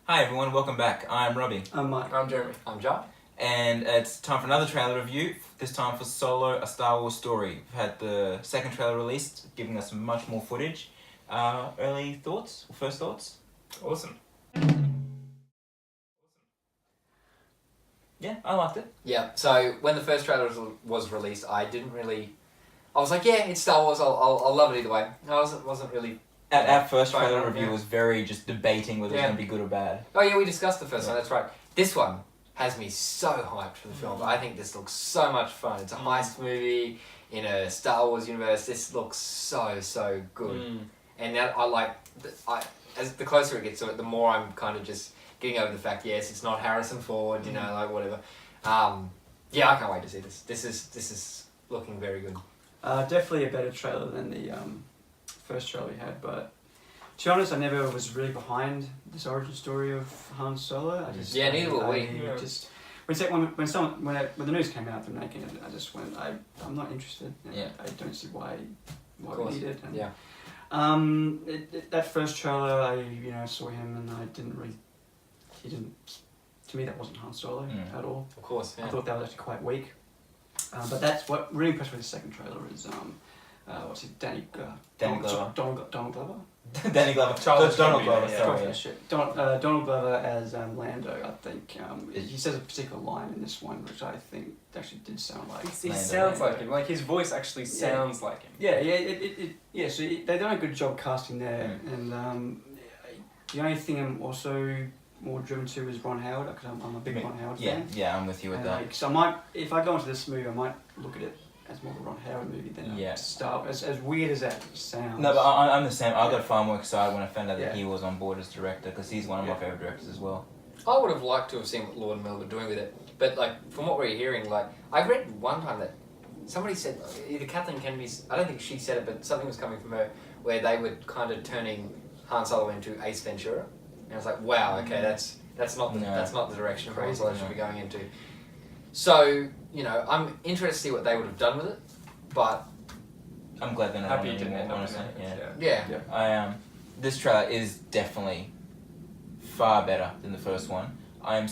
Hi everyone, welcome back. I'm Robbie. I'm Mike. I'm Jeremy. I'm John. And it's time for another trailer review, this time for Solo, A Star Wars Story. We've had the second trailer released, giving us much more footage. Early thoughts? First thoughts? Awesome. Yeah, I liked it. Yeah, so when the first trailer was released, I was like, yeah, it's Star Wars, I'll love it either way. I wasn't really... Our first Fine, trailer review yeah. was very just debating whether it was Yeah. going to be good or bad. Oh yeah, we discussed the first one, that's right. This one has me so hyped for the film. I think this looks so much fun. It's a heist movie in a Star Wars universe. This looks so good. And now as the closer it gets to it, the more I'm kind of just getting over the fact, yes, it's not Harrison Ford, you know, like whatever. Yeah, I can't wait to see this. This is looking very good. Definitely a better trailer than the first trailer we had, but to be honest, I never was really behind this origin story of Han Solo. Neither were we. Yeah. Just when the news came out from Naked, I just went, I'm not interested. Yeah. I don't see why Of we need it. And, Yeah. That first trailer, I saw him and to me that wasn't Han Solo at all. Of course, yeah. I thought that was actually quite weak. But that's what really impressed me with the second trailer is what's his Danny Glover. Donald Glover. Danny Glover. Charles Donald Gambino, Glover, yeah. sorry. Yeah. Yeah. Shit. Donald Glover as Lando. I think he says a particular line in this one which I think actually did sound like. He Lando. sounds like him. Like his voice actually sounds like him. Yeah. So they've done a good job casting there, and the only thing I'm also more driven to is Ron Howard because I'm a big Ron Howard fan. Yeah, I'm with you with And, that. so I might, if I go into this movie, I might look at it as more of a Ron Howard movie than a Star Wars. As weird as that sounds. No, but I'm the same. I got far more excited when I found out that Yeah. he was on board as director because he's one of my favourite directors as well. I would have liked to have seen what Lord and Mel were doing with it, but like from what we're hearing, like I read one time that somebody said either Kathleen Kennedy, I don't think she said it, but something was coming from her where they were kind of turning Han Solo into Ace Ventura, and I was like, wow, okay, that's not the direction Han Solo should be going into. So I'm interested to see what they would have done with it, but I'm glad they're not Happy on it didn't anymore, end up in honestly. that. Yeah. yeah. This trailer is definitely far better than the first one. I am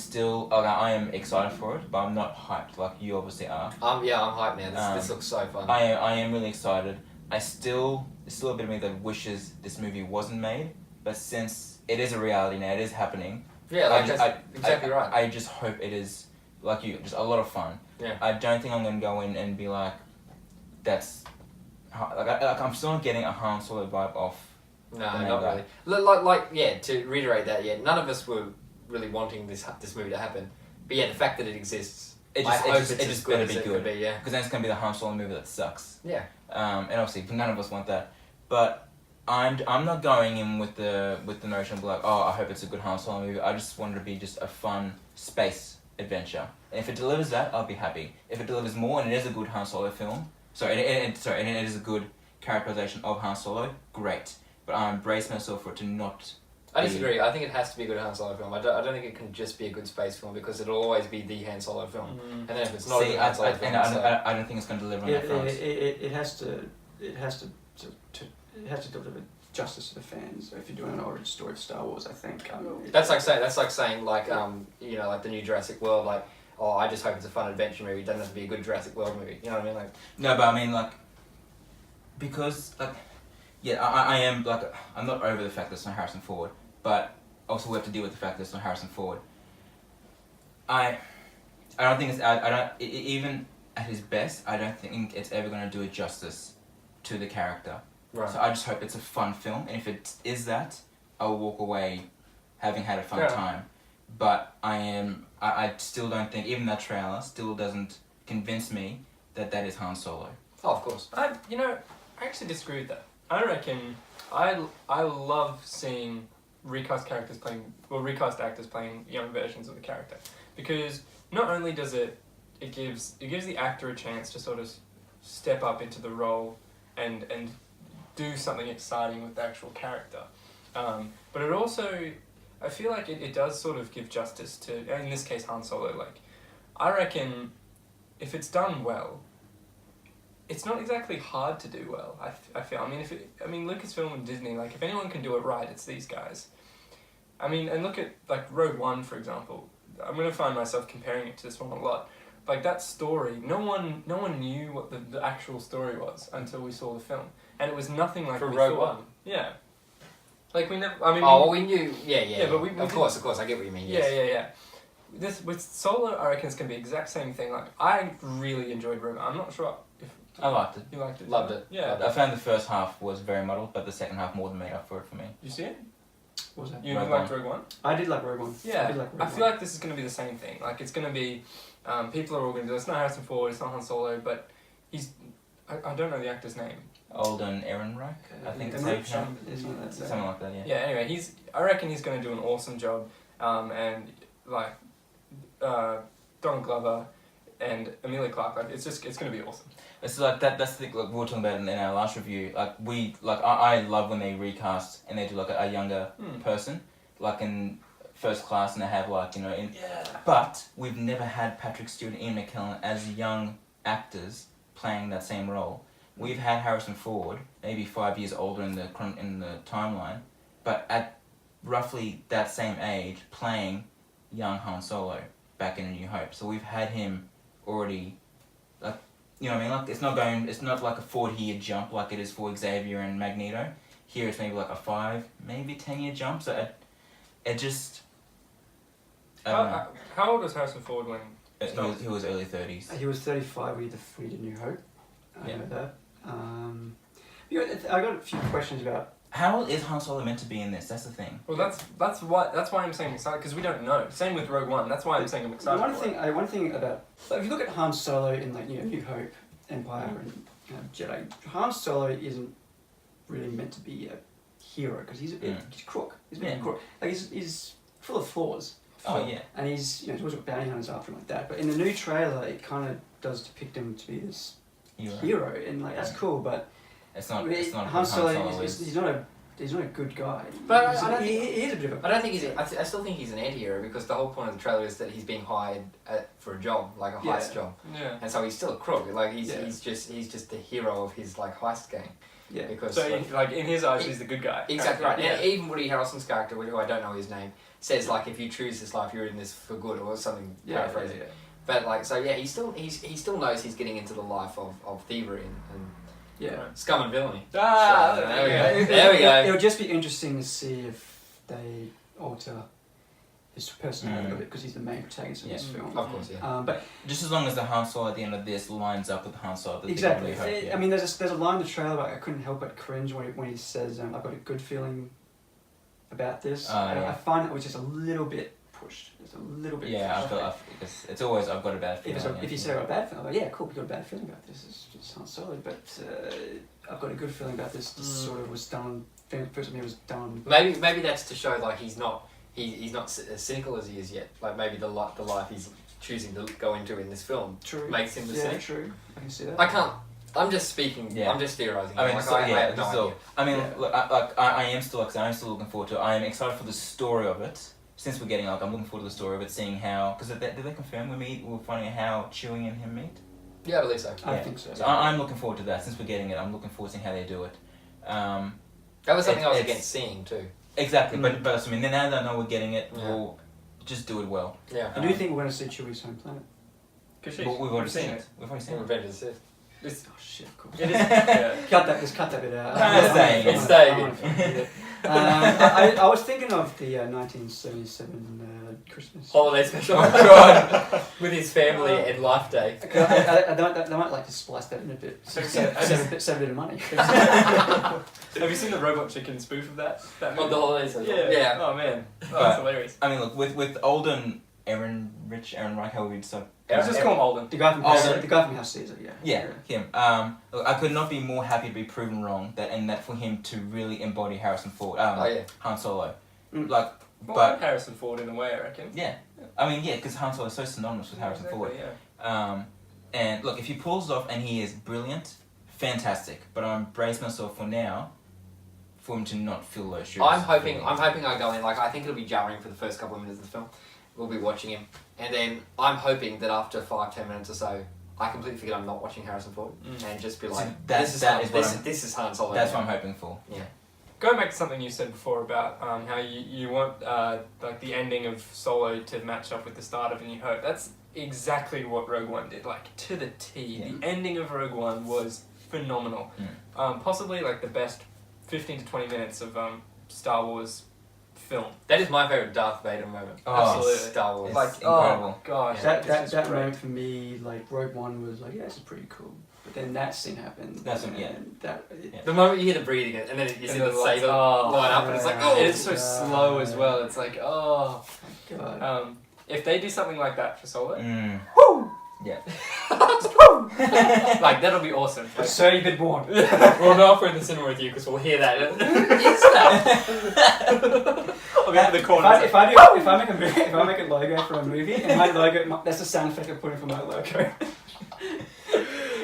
excited for it, but I'm not hyped like you obviously are. I'm hyped now. This looks so fun. I am really excited. There's still a bit of me that wishes this movie wasn't made, but since it is a reality now, it is happening. Yeah, like that's exactly right. I just hope it is, like you, just a lot of fun. Yeah. I don't think I'm going to go in and be like, I'm still not getting a Han Solo vibe off. No, not really. To reiterate that, none of us were really wanting this movie to happen. But the fact that it exists, It I hope just it's as better good as be it good. could be, yeah. Because then it's going to be the Han Solo movie that sucks. Yeah. And obviously, none of us want that. But I'm not going in with the notion of like, oh, I hope it's a good Han Solo movie. I just want it to be just a fun space adventure. And if it delivers that, I'll be happy. If it delivers more and it is a good Han Solo film, and it is a good characterization of Han Solo, great. But I embrace myself for it to not. I disagree. I think it has to be a good Han Solo film. I don't think it can just be a good space film because it'll always be the Han Solo film. And then if it's not a good Han Solo film, I don't think it's going to deliver on that front. It has to deliver justice to the fans. If you're doing an origin story of Star Wars, I think that's like saying like the new Jurassic World, like, oh, I just hope it's a fun adventure movie. It doesn't have to be a good Jurassic World movie. You know what I mean? Like, no, but I mean like, because like, yeah, I am like, I'm not over the fact that it's not Harrison Ford, but also we have to deal with the fact that it's not Harrison Ford. I don't think even at his best, I don't think it's ever going to do it justice to the character. right. So I just hope it's a fun film, and if it is that, I'll walk away having had a fun time. But I still don't think, even that trailer still doesn't convince me that is Han Solo. Oh, of course. I actually disagree with that. I reckon I love seeing recast actors playing young versions of the character, because not only does it gives the actor a chance to sort of step up into the role and do something exciting with the actual character, but it also, I feel like it does sort of give justice to, in this case, Han Solo. Like, I reckon if it's done well, it's not exactly hard to do well. I feel. I mean, Lucasfilm and Disney, like, if anyone can do it right, it's these guys. I mean, and look at like Rogue One, for example. I'm gonna find myself comparing it to this one a lot. Like that story, no one knew what the actual story was until we saw the film, and it was nothing like For we Rogue thought. One. Yeah. Like we never. I mean. Oh, we knew. Yeah. Yeah, but we of course, I get what you mean. Yeah, Yes. yeah. This with Solo, I reckon it's gonna be the exact same thing. Like I really enjoyed Rogue One. I'm not sure if I liked it. you liked it. Loved it. Yeah. Loved I found the first half was very muddled, but the second half more than made up for it for me. You see it? What was that? You Rogue liked One. Rogue One? I did like Rogue One. Yeah. I did like Rogue I One. feel like this is going to be the same thing. Like it's going to be, people are all going to do. It's not Harrison Ford. It's not Han Solo. But he's, I don't know the actor's name. Alden Ehrenreich, I think it's Emmerich, him. isn't it? Something like that, yeah. Yeah. Anyway, I reckon he's going to do an awesome job. And like, Donald Glover, and Emilia Clarke. Like it's going to be awesome. It's like that. That's the thing. Like we were talking about it in our last review. I love when they recast and they do like a younger person, like in First Class, and they have like But we've never had Patrick Stewart and Ian McKellen as young actors playing that same role. We've had Harrison Ford, maybe 5 years older in the timeline, but at roughly that same age, playing young Han Solo back in A New Hope. So we've had him already, like, you know what I mean? Like it's not like a 40-year jump like it is for Xavier and Magneto. Here it's maybe like a 5, maybe 10-year jump. So it just. I don't know. How old was Harrison Ford when? He was early 30s. He was 35 when he did New Hope. I Yeah. know that. I got a few questions about. How is Han Solo meant to be in this? That's the thing. Well, that's why I'm saying excited, because we don't know. Same with Rogue One. That's why I'm saying I'm excited. One thing about, like, if you look at Han Solo in New Hope, Empire, and Jedi, Han Solo isn't really meant to be a hero because he's he's crook. He's a bit of a crook. Like he's full of flaws. Oh yeah. And he's always got bounty hunters after him like that. But in the new trailer, it kind of does depict him to be this hero, and like that's cool. But It's not. Han Solo. He's not a good guy. But I don't he is a bit of a. I don't think he's. I still think he's an anti-hero because the whole point of the trailer is that he's being hired for a job, like a heist job, and so he's still a crook. Like he's just the hero of his like heist gang. Yeah. Because so in his eyes, he's the good guy. Exactly right. Yeah. And even Woody Harrelson's character, who I don't know his name, says like if you choose this life, you're in this for good or something. Paraphrasing. Yeah. But like so, yeah, he still knows he's getting into the life of thievery and scum and villainy. Ah, so, there we go. It'll just be interesting to see if they alter his personality a little bit because he's the main protagonist of this film. Of course, yeah. But just as long as the Han Solo at the end of this lines up with the Han Solo. exactly. Hope, I mean, there's a line in the trailer but I couldn't help but cringe when he says, "I've got a good feeling about this." I find that was just a little bit pushed. Just a little bit. Yeah, pushed. it's always I've got a bad feeling. If you say I've got a bad feeling, I'm like, yeah, cool, you've got a bad feeling about this. It's just Han Solo, but I've got a good feeling about this. This sort of was done. First time it was done. Maybe that's to show like he's not as cynical as he is yet. Like maybe the life he's choosing to go into in this film makes him the cynic. True. I can see that. I can't. I'm just speaking. Yeah. I'm just theorizing. I mean, like, so, I have no so, idea. I mean, look, I am still looking forward to it. I am excited for the story of it. Since we're getting I'm looking forward to the story of it, seeing how did they confirm we're finding out how Chewie and him meet? Yeah, I believe so. I think so. So I'm looking forward to that. Since we're getting it, I'm looking forward to seeing how they do it. That was something I was against seeing too. Exactly, but I mean, now that I know we're getting it, we'll just do it well. Yeah. I do think we're going to see Chewie's home planet. But we've already seen it. We've already seen it. Revenge of the Sith. Oh shit! Of course. It is. Yeah. Just cut that bit out. It's staying. I was thinking of the 1977 Christmas. Holiday special. Oh god! With his family and Life Day. I might like to splice that in a bit. Save a bit of money. Have you seen the Robot Chicken spoof of that movie? On the holiday special. Yeah. Oh man, that's hilarious. I mean, look, with Alden Ehrenreich, however you decide. Let's just call him Alden. The guy from House Caesar, Yeah, him. Look, I could not be more happy to be proven wrong that for him to really embody Harrison Ford, Han Solo, Well, but Harrison Ford in a way, I reckon. yeah, I mean because Han Solo is so synonymous with Harrison Ford. Yeah. And look, if he pulls it off and he is brilliant, fantastic. But I embrace myself for now, for him to not fill those shoes. I'm hoping I go in, like, I think it'll be jarring for the first couple of minutes of the film. We'll be watching him. And then I'm hoping that after 5-10 minutes or so, I completely forget I'm not watching Harrison Ford and just be like, this is Han Solo. That's what I'm hoping for. Yeah. going back to something you said before about how you want like the ending of Solo to match up with the start of A New Hope. That's exactly what Rogue One did, like to the T. Yeah. The ending of Rogue One was phenomenal. Possibly like the best 15 to 20 minutes of Star Wars film. That is my favorite Darth Vader moment. Oh, Absolutely. Star Wars. It's Like incredible. oh gosh, Yeah. That it's that just that great. moment for me, like Rogue One was like, yeah, this is pretty cool. But then that scene happened. That's what- yeah. and that. Yeah. The moment you hear the breathing, and then you see And the the lights- saber oh. line up, and it's like, Yeah. oh, And it's so Yeah. slow as well. It's like oh. God. If they do something like that for Solo, yeah, like that'll be awesome. Like, So you've been born. we'll go off in the cinema with you because we'll hear that. Who is that? I'll go to the corner. If I make a logo for a movie, and my logo, that's the sound effect I'm putting for my logo.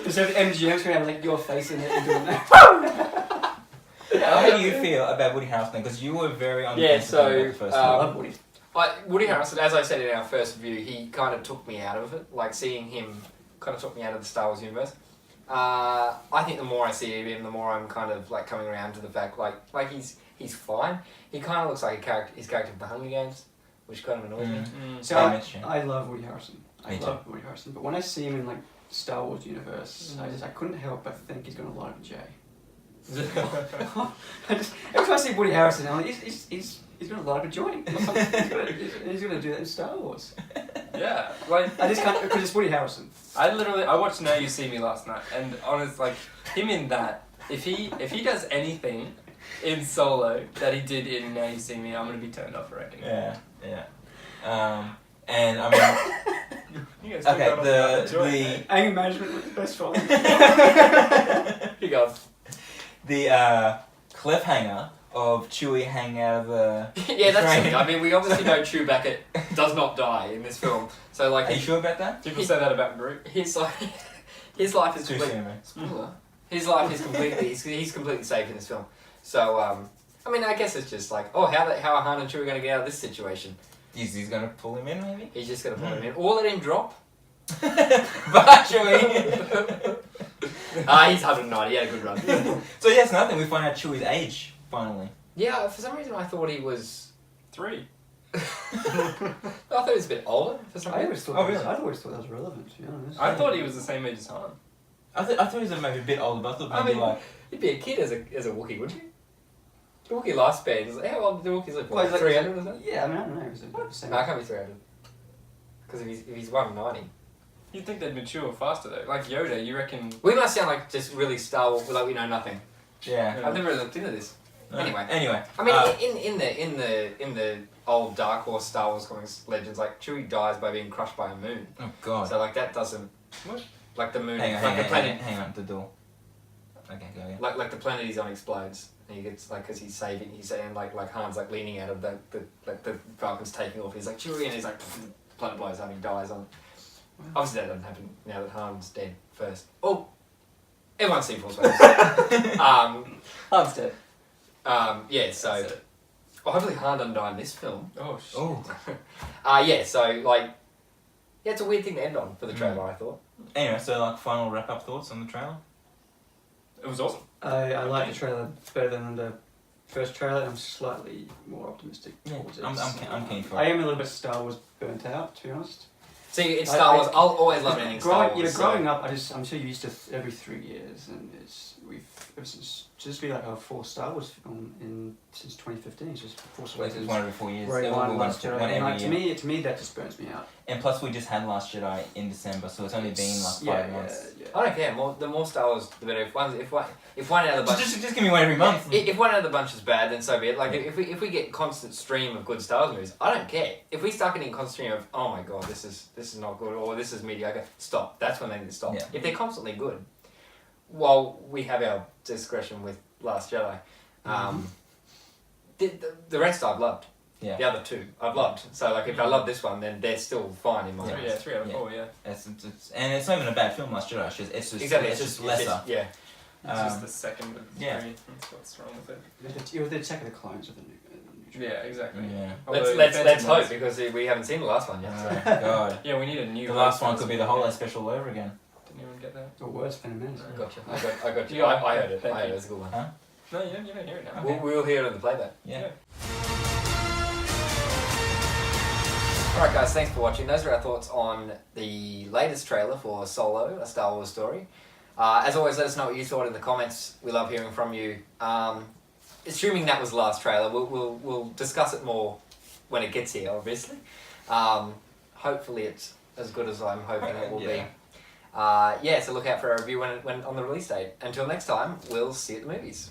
Instead of MGM's gonna have like your face in it and doing that. How do you feel about Woody Harrelson? Because you were very on the Yeah, fence about the so, first I one. love Woody. Woody Harrelson, as I said in our first review, he kind of took me out of it. Like seeing him kind of took me out of the Star Wars universe. I think the more I see him, the more I'm kind of like coming around to the fact like he's fine. He kind of looks like his character from the Hunger Games, which kind of annoys me. So Very much, yeah. I love Woody Harrelson. I Me love Woody Harrelson. But when I see him in like Star Wars universe, I couldn't help but think he's gonna lie to Jay. Every time I see Woody Harrelson, I'm like, he's gonna light up a joint. He's gonna do that in Star Wars. Yeah, like I just can't because it's Woody Harrelson. I watched Now You See Me last night, and honest, like him in that. If he does anything in Solo that he did in Now You See Me, I'm gonna be turned off. I reckon. Yeah. And I mean, You guys took okay, that off without enjoying it. Anger management was the best one. Here you go. the cliffhanger of Chewie hanging out of the. Yeah, that's train. it. I mean, we obviously know Chewbacca does not die in this film. So like, Are you sure about that? People say that about Groot. his life is Too complete. soon, man. Spoiler. His life is completely he's completely safe in this film. So I mean, I guess it's just like, oh, how are Han and Chewie going to get out of this situation? He's gonna pull him in, maybe. He's just going to pull him in, or let him drop. Bye, Chewie. He's 190. He had a good run. So yes, nothing. We find out Chewie's age finally. Yeah, for some reason I thought he was. 3. I thought he was a bit older for some I reason. always thought. Oh, that was, really? I always thought that was relevant. To be honest. I thought he was the same age as Han. I thought he was maybe a bit older, but I thought maybe mean, like. You'd be a kid as a Wookiee, wouldn't you? The Wookiee lifespan is like, how old do Wookiees live? Well, Like he's 300 or something? Yeah, I mean, I don't know. It was the same. No, it can't be 300. Because if he's 190. You'd think they'd mature faster though. Like Yoda, you reckon? We must sound like just really Star Wars, like we know nothing. Yeah. I've never really looked into this. No. Anyway. I I mean, in the old Dark Horse Star Wars comics legends, like Chewie dies by being crushed by a moon. Oh God. So like that doesn't. What? Like the moon, Hang on, like hang the on, planet, hang on, the door. Okay, go again. like the planet he's on explodes, and he gets like because he's saying like Han's like leaning out of the Falcon's taking off. He's like Chewie, and he's like the planet blows up, and he dies on. Obviously that doesn't happen now that Han's dead first. Oh, everyone's seen Force Awakens. Han's dead. Yeah, so That's it. well, hopefully Han doesn't die in this film. Oh shit. Oh. Yeah, so like, yeah, it's a weird thing to end on for the trailer. I thought. Anyway, so like final wrap up thoughts on the trailer. It was awesome. I like the trailer better than the first trailer. I'm slightly more optimistic Yeah, towards it. I'm keen for I it. am a little bit Star Wars burnt out, to be honst. See, it's Star Wars. I'll always love anything Star Wars. Growing up, I'm so used to every 3 years, and we've ever since just be like our fourth Star Wars film since 2015. It's just Force Well, it's Awakens. one every 4 years. Rogue It will One, be Last one Jedi. every And like, year. to me, that just burns me out. And plus, we just had Last Jedi in December, so it's only been like 5 months. Yeah. I don't care. The more Star Wars, the better. If one out of the bunch, Just give me one every month. if one out of the bunch is bad, then so be it. Like if we get constant stream of good Star Wars movies, I don't care. If we start getting constant stream of oh my god, this is not good or this is mediocre, stop. That's when they need to stop. Yeah. If they're constantly good, while we have our discretion with Last Jedi, the rest I've loved. Yeah. The other two I've loved. So like if I love this one, then they're still fine in my eyes. Yeah, 3 out of Yeah. 4. Yeah. And it's not even a bad film, Last Jedi. It's just Exactly. it's just lesser. yeah. It's just the second of yeah. 3. That's what's wrong with it. It was the Attack of the Clones of the new. Yeah, exactly. Yeah. Although Let's Phantom hope Menace- because we haven't seen the last one yet. Oh So. God. Yeah, we need a new. The last Hope one could be the film. whole special all over again. Didn't anyone get that? Or worse, Phantom Menace. Gotcha. I got you. Yeah, I heard it. thank I heard you. it. It's a good one. Huh? No, you don't hear it now. Okay. We'll hear it on the playback. Yeah. Alright guys, thanks for watching. Those are our thoughts on the latest trailer for Solo, A Star Wars Story. As always, let us know what you thought in the comments. We love hearing from you. Assuming that was the last trailer, we'll discuss it more when it gets here, obviously. Hopefully it's as good as I'm hoping it will be. So look out for our review when on the release date. Until next time, we'll see you at the movies.